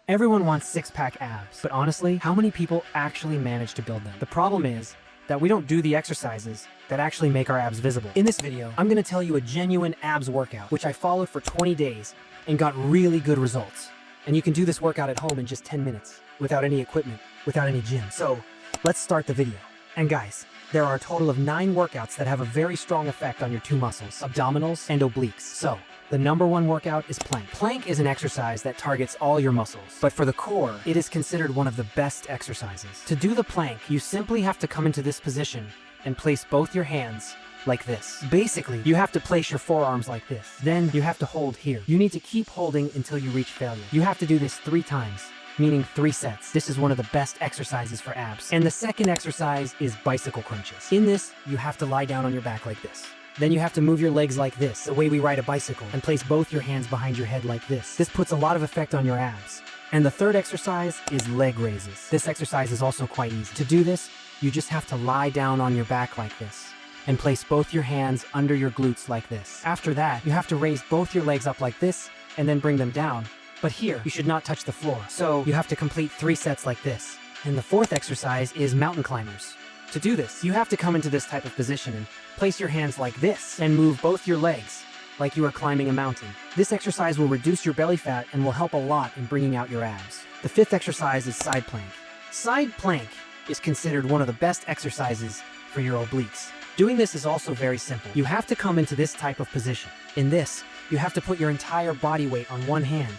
Everyone wants six-pack abs, but honestly, how many people actually manage to build them? The problem is that we don't do the exercises that actually make our abs visible. In this video, I'm gonna tell you a genuine abs workout, which I followed for 20 days and got really good results. And you can do this workout at home in just 10 minutes, without any equipment, without any gym. So let's start the video. And guys, there are a total of 9 workouts that have a very strong effect on your 2 muscles, abdominals and obliques. So the number 1 workout is plank. Plank is an exercise that targets all your muscles, but for the core, it is considered one of the best exercises. To do the plank, you simply have to come into this position and place both your hands like this. Basically, you have to place your forearms like this. Then you have to hold here. You need to keep holding until you reach failure. You have to do this 3 times, meaning 3 sets. This is one of the best exercises for abs. And the second exercise is bicycle crunches. In this, you have to lie down on your back like this. Then you have to move your legs like this, the way we ride a bicycle, and place both your hands behind your head like this. This puts a lot of effect on your abs. And the third exercise is leg raises. This exercise is also quite easy. To do this, you just have to lie down on your back like this, and place both your hands under your glutes like this. After that, you have to raise both your legs up like this, and then bring them down. But here, you should not touch the floor. So you have to complete 3 sets like this. And the fourth exercise is mountain climbers. To do this, you have to come into this type of position and place your hands like this and move both your legs like you are climbing a mountain. This exercise will reduce your belly fat and will help a lot in bringing out your abs. The fifth exercise is side plank. Side plank is considered one of the best exercises for your obliques. Doing this is also very simple. You have to come into this type of position. In this, you have to put your entire body weight on one hand,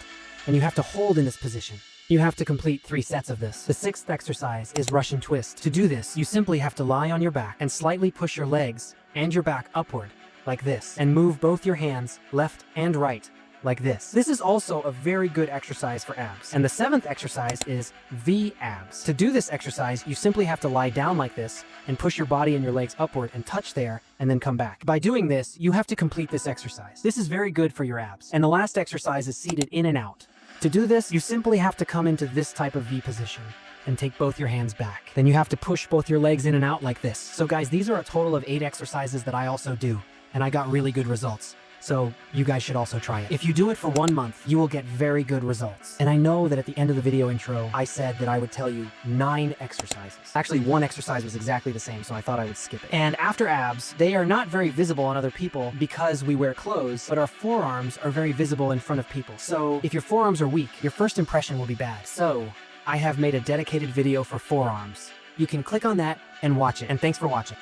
and you have to hold in this position. You have to complete 3 sets of this. The sixth exercise is Russian twist. To do this, you simply have to lie on your back and slightly push your legs and your back upward, like this, and move both your hands, left and right, like this. This is also a very good exercise for abs. And the 7th exercise is V-abs. To do this exercise, you simply have to lie down like this and push your body and your legs upward and touch there and then come back. By doing this, you have to complete this exercise. This is very good for your abs. And the last exercise is seated in and out. To do this, you simply have to come into this type of V position and take both your hands back. Then you have to push both your legs in and out like this. So guys, these are a total of 8 exercises that I also do, and I got really good results. So you guys should also try it. If you do it for 1 month, you will get very good results. And I know that at the end of the video intro, I said that I would tell you 9 exercises. Actually, 1 exercise was exactly the same, so I thought I would skip it. And after abs, they are not very visible on other people because we wear clothes, but our forearms are very visible in front of people. So if your forearms are weak, your first impression will be bad. So I have made a dedicated video for forearms. You can click on that and watch it. And thanks for watching.